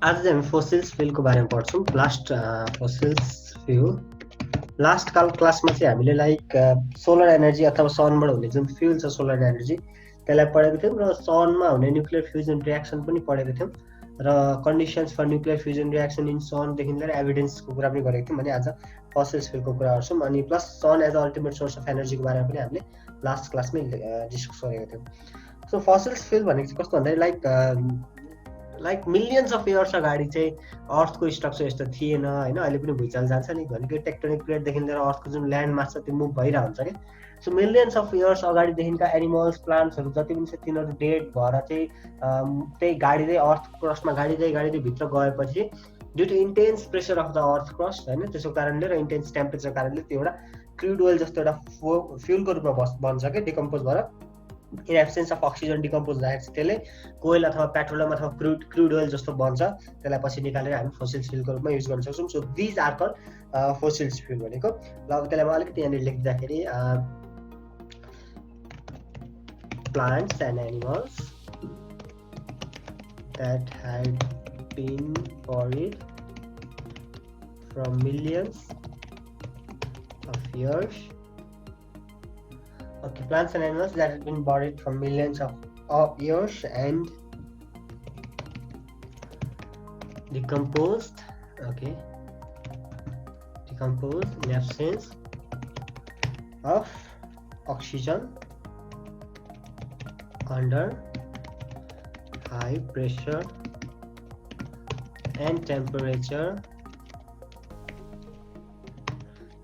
आज चाहिँ हामी फोसिल्स फ्युलको बारेमा पढ्छौँ। फोसिल्स फ्युल लास्ट क्लासमा चाहिँ हामीले लाइक सोलर एनर्जी अथवा सनबाट हुने जुन फ्युल छ सोलर एनर्जी त्यसलाई पढेको थियौँ र सनमा हुने न्युक्लियर फ्युजन रियाक्सन पनि पढेको थियौँ र conditions for nuclear fusion reaction in सनदेखि लिएर एभिडेन्सको कुरा पनि गरेको थियौँ। भने आज फोसिल्स फ्युलको कुरा गर्छौँ अनि plus sun as a ultimate source of एनर्जीको बारेमा पनि हामीले लास्ट क्लासमै डिस्कस गरेको थियौँ। सो फोसिल्स फ्युल भनेको चाहिँ कस्तो भन्दाखेरि लाइक मिलियन्स अफ इयर्स अगाडि चाहिँ अर्थको स्ट्रक्चर यस्तो थिएन होइन। अहिले पनि भुइँचालो जान्छ नि भनेको टेक्टोनिक प्लेटदेखि लिएर अर्थको जुन ल्यान्ड मास छ त्यो मुभ भइरहेको हुन्छ क्या। सो मिलियन्स अफ इयर्स अगाडिदेखिका एनिमल्स प्लान्ट्सहरू जति पनि छ तिनीहरू डेड भएर चाहिँ त्यही गाडिँदै अर्थ क्रस्टमा गाडिँदै भित्र गएपछि due to intense pressure of the earth crust होइन त्यसको कारणले र इन्टेन्स टेम्परेचर कारणले त्यो एउटा क्रुड ओइल जस्तो एउटा फ्युलको रूपमा बन्छ क्या डिकम्पोज भएर। In absence of oxygen decompose हुँदाखेरि चाहिँ त्यसले कोइल अथवा पेट्रोलियम अथवा क्रुड ओइल जस्तो बन्छ। त्यसलाई पछि निकालेर हामी फोसिल्स फ्युलको रूपमा युज गर्न सक्छौँ। So these are call fossils fuel भनेको। ल अब त्यसलाई म अलिकति यहाँनिर लेख्दाखेरि plants and animals that had been buried from millions of years. Okay, plants and animals that had been buried from millions of years and decomposed. Okay, decomposed in absence of oxygen under high pressure and temperature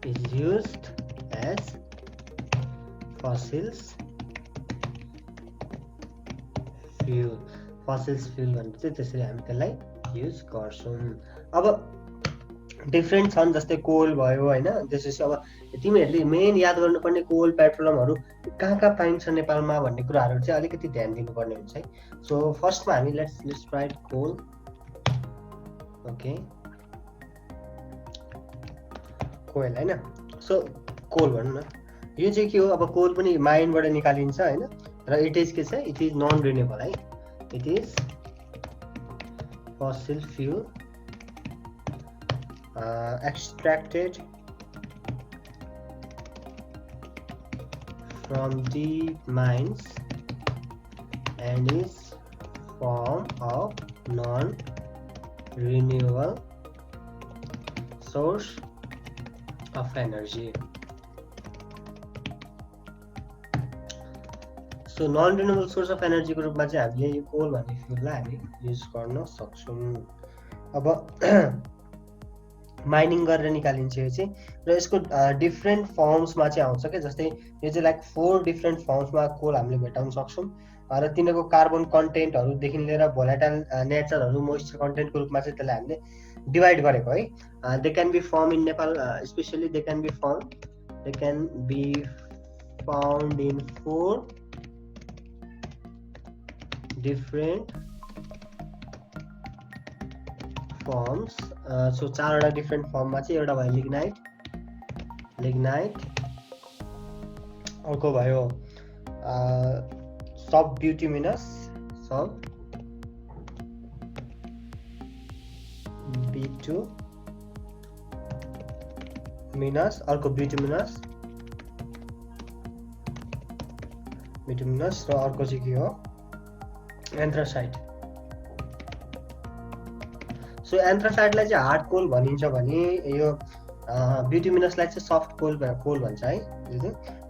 is used as fossils fuel. fossils fuel भनेको चाहिँ त्यसरी हामी त्यसलाई use गर्छौँ। अब different छन् जस्तै कोल भयो होइन। त्यसपछि अब तिमीहरूले मेन याद गर्नुपर्ने कोल पेट्रोलियमहरू कहाँ पाइन्छ नेपालमा भन्ने कुराहरू चाहिँ अलिकति ध्यान दिनुपर्ने हुन्छ है। सो फर्स्टमा हामी लेट्स राइट कोल। ओके कोइल होइन। सो कोल भनौँ न, यो चाहिँ के हो अब कोल पनि माइनबाट निकालिन्छ होइन र इट इज के छ इट इज नन रिन्युएबल है। इट इज फसिल fuel extracted from deep mines and is form of non-renewable source of energy. So non-renewable source of energy को रूपमा चाहिँ हामीले यो कोल भन्ने फ्युललाई हामी युज गर्न सक्छौँ। अब माइनिङ गरेर निकालिन्छ यो चाहिँ र यसको डिफ्रेन्ट फर्म्समा चाहिँ आउँछ क्या। जस्तै यो चाहिँ लाइक 4 डिफ्रेन्ट फर्म्समा कोल हामीले भेटाउन सक्छौँ र तिनीहरूको कार्बन कन्टेन्टहरूदेखि लिएर भोलाटाइल नेचरहरू मोइस्चर कन्टेन्टको रूपमा चाहिँ त्यसलाई हामीले डिभाइड गरेको है। They can be form in Nepal specially they can be found in 4 different forms. So 4वटा डिफ्रेन्ट फर्ममा चाहिँ एउटा भयो लिग्नाइट, अर्को भयो सब बिटुमिनस, अर्को बिटुमिनस र अर्को चाहिँ के हो एन्थ्रासाइट। सो एन्थ्रासाइडलाई चाहिँ हार्ड कोल भनिन्छ भने यो बिटुमिनसलाई चाहिँ सफ्ट कोल भन्छ है।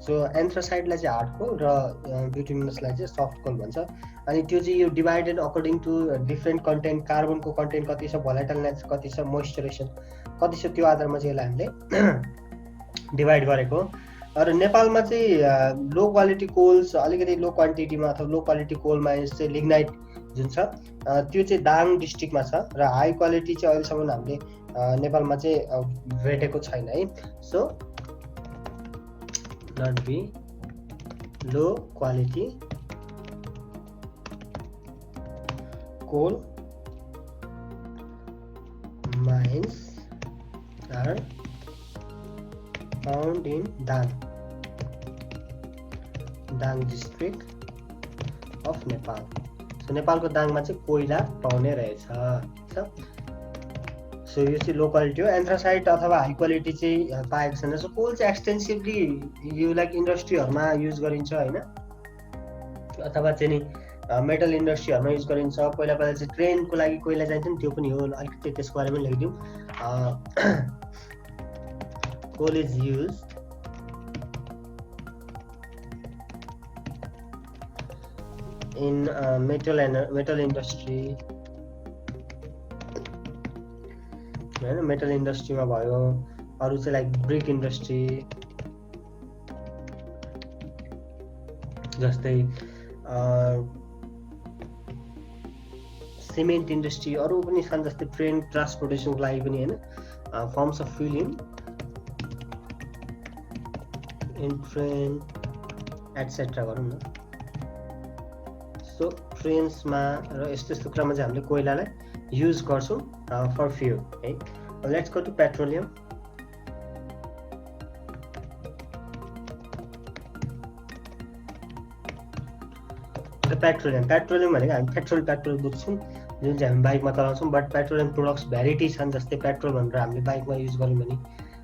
सो एन्थ्रासाइडलाई चाहिँ हार्ड कोल र बिटुमिनसलाई चाहिँ सफ्ट कोल भन्छ। अनि त्यो चाहिँ यो divided according to different content, कार्बनको कन्टेन्ट कति छ, भोलाटाइल नेचर कति छ, मोइस्चरेसन कति छ, त्यो आधारमा चाहिँ यसलाई हामीले डिभाइड गरेको। र नेपालमा चाहिँ लो क्वालिटी कोल्स अलिकति लो क्वान्टिटीमा अथवा लो क्वालिटी कोल माइन्स चाहिँ लिग्नाइट जुन छ त्यो चाहिँ दाङ डिस्ट्रिक्टमा छ र हाई क्वालिटी चाहिँ अहिलेसम्म हामीले नेपालमा चाहिँ भेटेको छैन है। So not be low quality coal mines are found in Dang district of Nepal. So so नेपालको दाङमा चाहिँ कोइला पाउने रहेछ। सो यो चाहिँ लो क्वालिटी हो। एन्थ्रासाइट अथवा हाई क्वालिटी चाहिँ पाएको छैन। सो कोल चाहिँ एक्सटेन्सिभली यो लाइक इन्डस्ट्रीहरूमा युज गरिन्छ होइन, अथवा चाहिँ नि मेटल इन्डस्ट्रीहरूमा युज गरिन्छ। पहिला चाहिँ ट्रेनको लागि कोइला चाहिन्छ नि, त्यो पनि हो। अलिकति त्यसको बारेमा लेखिदिउँ। Coal is use in metal industry होइन, मेटल इन्डस्ट्रीमा भयो। अरू चाहिँ लाइक ब्रिक इन्डस्ट्री जस्तै सिमेन्ट इन्डस्ट्री, अरू पनि छन् जस्तै ट्रेन ट्रान्सपोर्टेसनको लागि पनि होइन, forms of fuel in train etcetera भनौँ न। सो ट्रेन्समा र यस्तो यस्तो कुरामा चाहिँ हामीले कोइलालाई युज गर्छौँ फर फ्युल है। Let's go to petroleum. Petroleum भनेको हामी पेट्रोल बुझ्छौँ, जुन चाहिँ हामी बाइकमा चलाउँछौँ। बट पेट्रोलियम प्रोडक्ट्स भेराइटी छन्। जस्तै पेट्रोल भनेर हामीले बाइकमा युज गऱ्यौँ भने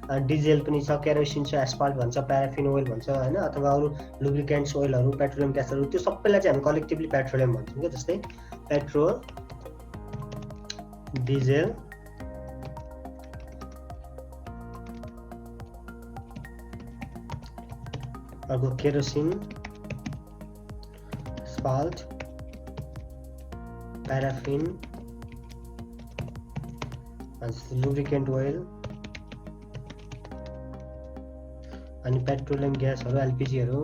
डिजेल पनि छ, केरोसिन छ, एस्फाल्ट भन्छ, प्याराफिन ओइल भन्छ होइन, अथवा अरू लुब्रिकेन्ट्स ओइलहरू, पेट्रोलियम ग्यासहरू, त्यो सबैलाई चाहिँ हामी कलेक्टिभली पेट्रोलियम भन्छौँ क्या। जस्तै पेट्रोल, डिजेल, अर्को kerosene, asphalt, paraffin, lubricant oil, अनि पेट्रोलियम ग्यासहरू, एलपिजीहरू,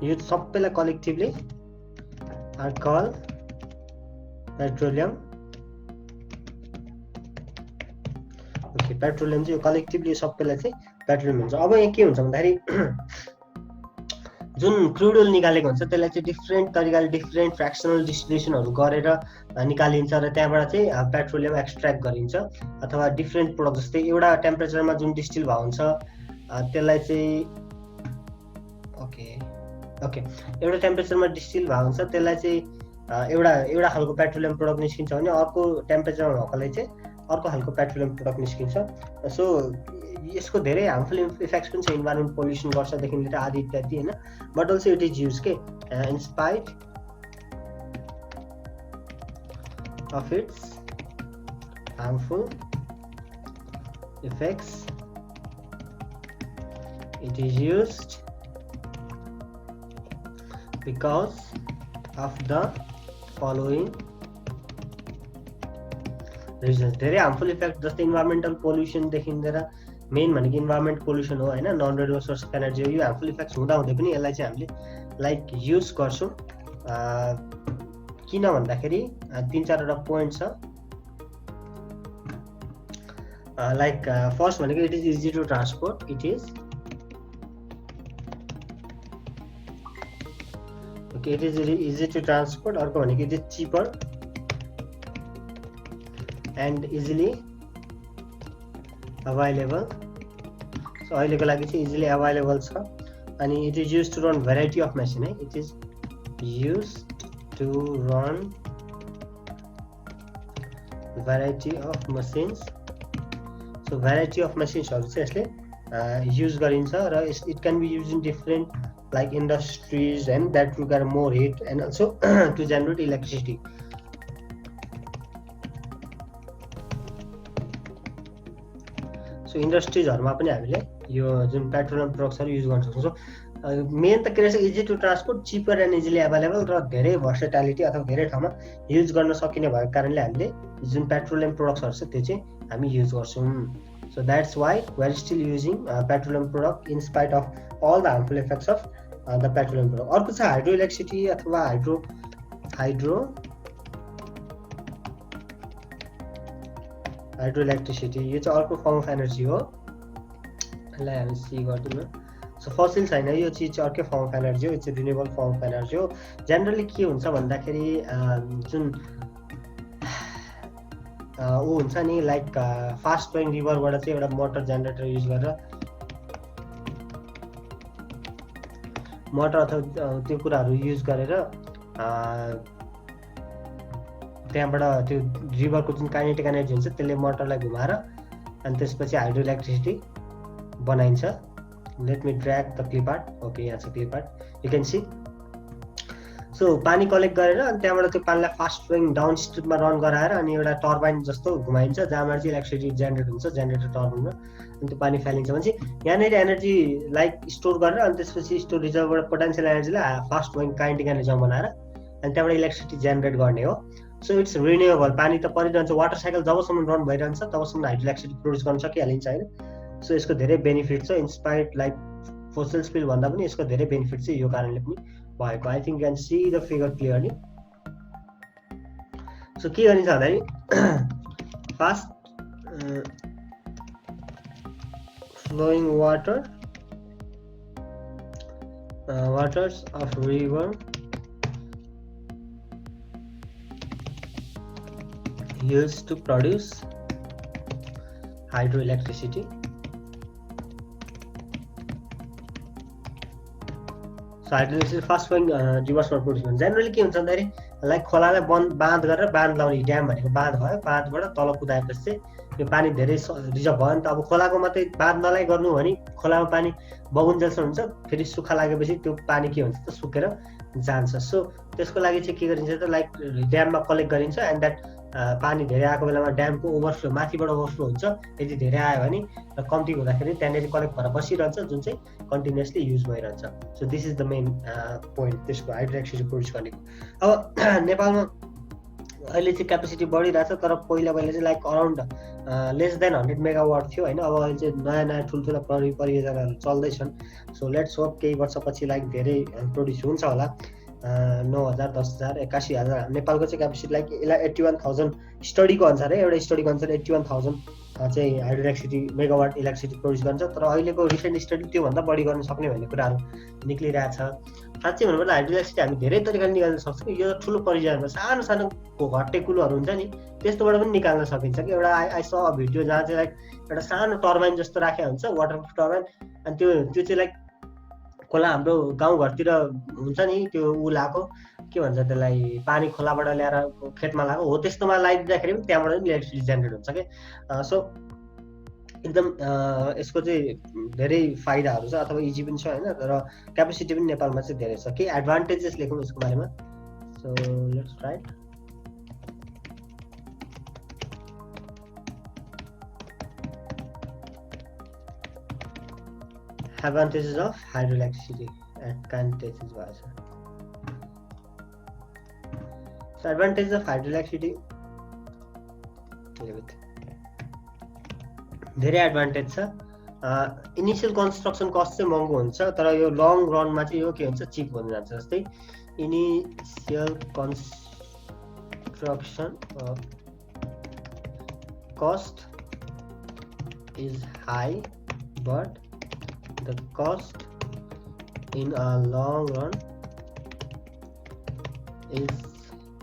यो सबैलाई collectively are call petroleum. Okay, petroleum चाहिँ यो कलेक्टिभली सबैलाई चाहिँ पेट्रोलियम हुन्छ। अब यहाँ के हुन्छ भन्दाखेरि जुन क्रुड ओइल निकालेको हुन्छ त्यसलाई चाहिँ डिफ्रेन्ट तरिकाले डिफ्रेन्ट फ्रेक्सनल डिस्टिलेसनहरू गरेर निकालिन्छ र त्यहाँबाट चाहिँ पेट्रोलियम एक्सट्र्याक्ट गरिन्छ। अथवा डिफ्रेन्ट प्रोडक्ट जस्तै एउटा टेम्परेचरमा जुन डिस्टिल भएको हुन्छ त्यसलाई चाहिँ ओके एउटा टेम्परेचरमा डिस्टिल भएको हुन्छ त्यसलाई चाहिँ एउटा खालको पेट्रोलियम प्रोडक्ट निस्किन्छ भने अर्को टेम्परेचरमा भएकोलाई चाहिँ अर्को खालको पेट्रोलियम प्रोडक्ट निस्किन्छ। सो यसको धेरै हार्मफुल इफेक्ट्स पनि छ, इन्भाइरोमेन्ट पोल्युसन गर्छदेखि लिएर आदि इत्यादि होइन। But also it is use के in spite of its harmful effects it is used because of the following reasons। धेरै हार्मफुल इफेक्ट जस्तै इन्भाइरोमेन्टल पोल्युसनदेखि लिएर मेन भनेको इन्भाइरोमेन्ट पोल्युसन हो होइन, non renewable source of energy हो। यो हार्मफुल इफेक्ट्स हुँदाहुँदै पनि यसलाई चाहिँ हामीले लाइक युज गर्छौँ। किन भन्दाखेरि 3-4वटा पोइन्ट छ। लाइक फर्स्ट भनेको it is easy to transport, it is okay, it is easy to transport। अर्को भनेको it is cheaper and easily available। so अहिलेको लागि चाहिँ easily available छ। अनि it is used to run variety of machine है, it is used to run variety of machines। so variety of machines हरू चाहिँ यसले युज गरिन्छ र it can be used in different like industries and that require more heat and also to generate electricity। so इन्डस्ट्रिजहरुमा पनि हामीले यो जुन petroleum प्रोडक्ट्सहरु use गर्न सक्छौं। सो मेन त के रहेछ, easy to transport, cheaper and easily available र धेरै भर्सेटालिटी अथवा धेरै ठाउँमा युज गर्न सकिने भएको कारणले हामीले जुन पेट्रोलियम प्रोडक्ट्सहरु छ त्यो चाहिँ हामी युज गर्छौं। So that's why we are still using petroleum product in spite of all the harmful effects of the petroleum product। अर्को छ हाइड्रो इलेक्ट्रिसिटी अथवा हाइड्रो इलेक्ट्रिसिटी। यो चाहिँ अर्को फर्म अफ एनर्जी हो। यसलाई हामी सी गर्दिनौँ। सो फसिल छैन, यो चिज चाहिँ अर्कै फर्म अफ एनर्जी हो, यो चाहिँ रिन्युएबल फर्म अफ एनर्जी हो। जेनरली के हुन्छ भन्दाखेरि जुन ऊ हुन्छ नि लाइक फास्ट फ्लोइङ रिभरबाट चाहिँ एउटा मोटर जेनेरेटर युज गरेर मोटर अथवा त्यो कुराहरू युज गरेर त्यहाँबाट त्यो रिभरको जुन काइनेटिक एनर्जी हुन्छ त्यसले मोटरलाई घुमाएर अनि त्यसपछि हाइड्रो इलेक्ट्रिसिटी बनाइन्छ। Let me drag the clip art. Okay, यहाँ छ clip art, you can see. So पानी कलेक्ट गरेर अनि त्यहाँबाट त्यो पानीलाई फास्ट फ्लोइङ डाउन स्ट्रिममा रन गराएर अनि एउटा टर्बाइन जस्तो घुमाइन्छ जहाँबाट चाहिँ इलेक्ट्रिसिटी जेनेरेट हुन्छ जेनेरेटर टर्बाइनमा, अनि त्यो पानी फालिन्छ भने यहाँनिर एनर्जी लाइक स्टोर गरेर अनि त्यसपछि स्टोर रिजर्भबाट पोटेन्सियल एनर्जीलाई फास्ट फ्लोइङ काइनेटिक एनर्जीमा बनाएर अनि त्यहाँबाट इलेक्ट्रिसिटी जेनेरेट गर्ने हो। So it's renewable. पानी त परिरहन्छ, वाटर साइकल जबसम्म रन भइरहन्छ तबसम्म हाइड्रो इलेक्ट्रिसिटी प्रोड्युस गर्न सकिहालिन्छ होइन। सो यसको धेरै बेनिफिट छ, इन्स्पायर्ड लाइक फोसिल स्पिल भन्दा पनि यसको धेरै बेनिफिट चाहिँ यो कारणले पनि भएको। I think can see the figure clearly. So के गरिन्छ भन्दाखेरि fast flowing waters of river used to produce hydroelectricity. So hydroelectricity fast flowing रिभर्समा प्रोड्युस हुन्छ। जेनरली के हुन्छ भन्दाखेरि लाइक खोलालाई बाँध गरेर बाँध लाउने, ड्याम भनेको बाँध भयो, बाँधबाट तल कुदाएपछि चाहिँ यो पानी धेरै रिजर्भ भयो नि त। अब खोलाको मात्रै बाँध नलाई गर्नु भने खोलामा पानी बगुन्जेलसम्म हुन्छ, फेरि सुक्खा लागेपछि त्यो पानी के हुन्छ त सुकेर जान्छ। सो त्यसको लागि चाहिँ के गरिन्छ त लाइक ड्याममा कलेक्ट गरिन्छ एन्ड द्याट पानी धेरै आएको बेलामा ड्यामको ओभरफ्लो माथिबाट ओभरफ्लो हुन्छ। यदि धेरै आयो भने र कम्ती हुँदाखेरि त्यहाँनिर कलेक्ट भएर बसिरहन्छ जुन चाहिँ कन्टिन्युसली युज भइरहन्छ। So this is the main point त्यसको हाइड्रो इलेक्ट्रिसिटी प्रोड्युस गर्नेको। अब नेपालमा अहिले चाहिँ क्यापेसिटी बढिरहेछ, तर पहिला चाहिँ like around less than 100 megawatt थियो होइन। अब अहिले चाहिँ नयाँ नयाँ ठुल्ठुला परियोजनाहरू चल्दैछन्। सो लेट्स होप केही वर्षपछि लाइक धेरै प्रोड्युस हुन्छ होला। 9,000, 10,000, 81,000 नेपालको चाहिँ क्यापेसिटी लाइक 81,000 स्टडीको अनुसार है, एउटा स्टडीको अनुसार 81,000 चाहिँ hydro electricity megawatt electricity produce गर्छ। तर अहिलेको रिसेन्ट स्टडी त्योभन्दा बढी गर्न सक्ने भन्ने कुराहरू निक्लिरहेछ। साँच्चै भन्नुपर्दा हाइड्रो इलेक्ट्रिसिटी हामी धेरै तरिकाले निकाल्न सक्छौँ। यो ठुलो परियोजनामा सानो सानो घट्टे कुलोहरू हुन्छ नि त्यस्तोबाट पनि निकाल्न सकिन्छ कि। एउटा आई स भिडियो जहाँ चाहिँ लाइक एउटा सानो टर्बाइन जस्तो राखेको हुन्छ, वाटरप्रुफ टर्बाइन, अनि त्यो चाहिँ लाइक खोला हाम्रो गाउँघरतिर हुन्छ नि त्यो ऊ लाएको के भन्छ त्यसलाई, पानी खोलाबाट ल्याएर खेतमा लगाएको हो, त्यस्तोमा लगाइदिँदाखेरि पनि त्यहाँबाट पनि इलेक्ट्रिसिटी जेनेरेट हुन्छ कि। सो एकदम यसको चाहिँ धेरै फाइदाहरू छ अथवा इजी पनि छ होइन, तर क्यापेसिटी पनि नेपालमा चाहिँ धेरै छ। के एडभान्टेजेस लेखौँ यसको बारेमा। So let's write. Advantages of hydroelectricity. Advantages भएछ। So advantages of hydroelectricity धेरै एडभान्टेज छ। इनिसियल कन्स्ट्रक्सन कस्ट चाहिँ महँगो हुन्छ, तर यो लङ रनमा चाहिँ यो के हुन्छ चिप हुन जान्छ। जस्तै initial construction cost is high but the cost in a long run is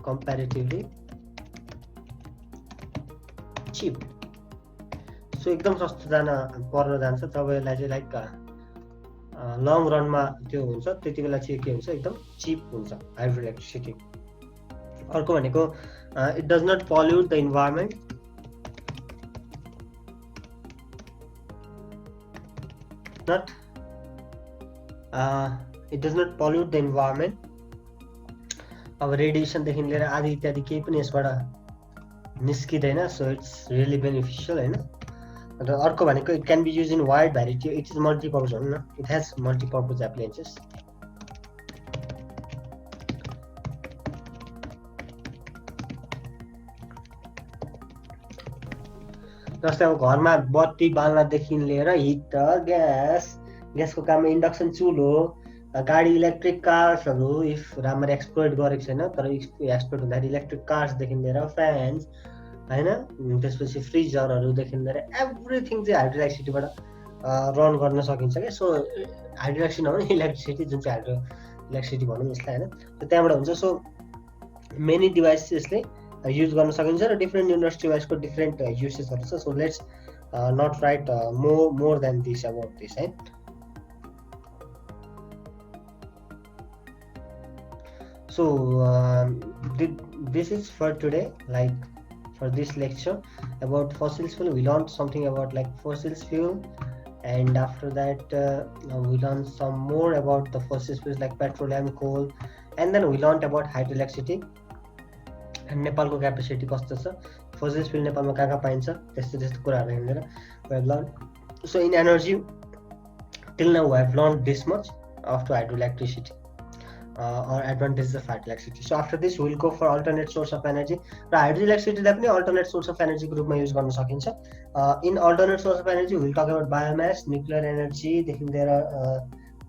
comparatively cheap. So एकदम सस्तो पर्न जान्छ जब यसलाई चाहिँ लाइक लङ रनमा त्यो हुन्छ, त्यति बेला चाहिँ के हुन्छ एकदम चिप हुन्छ हाइड्रो इलेक्ट्रिसिटी। अर्को भनेको it does not pollute the environment. It does not pollute the environment. अब रेडिएसनदेखि लिएर आदि इत्यादि केही पनि यसबाट निस्किँदैन। सो इट्स रियली बेनिफिसियल होइन। र अर्को भनेको it can be use in wide variety. It is multipurpose भनौँ न, इट हेज मल्टिपर्पज एप्लायन्सेस। जस्तै अब घरमा बत्ती बाल्नदेखि लिएर हिटर, ग्यासको काममा इन्डक्सन चुलो, गाडी इलेक्ट्रिक कार्सहरू इफ राम्ररी एक्सप्लोइट गरेको छैन, तर एक्सप्लोइट हुँदाखेरि इलेक्ट्रिक कार्सदेखि लिएर फ्यान्स होइन, त्यसपछि फ्रिजरहरूदेखि लिएर एभ्रिथिङ चाहिँ हाइड्रो इलेक्ट्रिसिटीबाट रन गर्न सकिन्छ क्या। सो हाइड्रो इलेक्ट्रिसिटी नभने इलेक्ट्रिसिटी जुन चाहिँ हाइड्रो इलेक्ट्रिसिटी भनौँ यसलाई होइन, त्यहाँबाट हुन्छ। सो मेनी डिभाइस यसले युज गर्न सकिन्छ र डिफ्रेन्ट इन्डस्ट्री वाइजको डिफ्रेन्ट युसेसहरू छ। So let's not write more than this about this है। So this is for today, like for this lecture about fossil fuel. We learned something about like fossil fuel, and after that we learned some more about the fossil fuels like petroleum, coal, and then we learned about hydroelectricity and नेपालको capacity कस्तो छ, फसिल fuel नेपालमा कहाँ कहाँ पाइन्छ, त्यस्तो त्यस्तो कुराहरू हेरेर we have learned. So in energy, till now we have learned this much of hydroelectricity or advantages of hydroelectricity. So after this we'll go for alternate source of energy. र हाइड्रोइलेक्ट्रिसिटीलाई पनि alternate source of energy को रूपमा use गर्न सकिन्छ. In alternate source of energy we'll talk about biomass, nuclear energy, देखि लिएर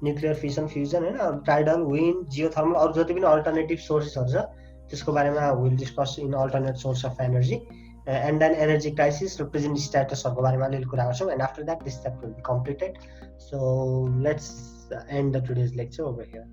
nuclear fission fusion हैन, tidal, wind, geothermal, अरु जति पनि alternative sources छ त्यसको बारेमा we'll discuss in alternate source of energy. And then energy crisis, present status हरुको बारेमा अलिअलि कुरा गर्छौं. And after that this chapter will be completed. So let's end the today's lecture over here.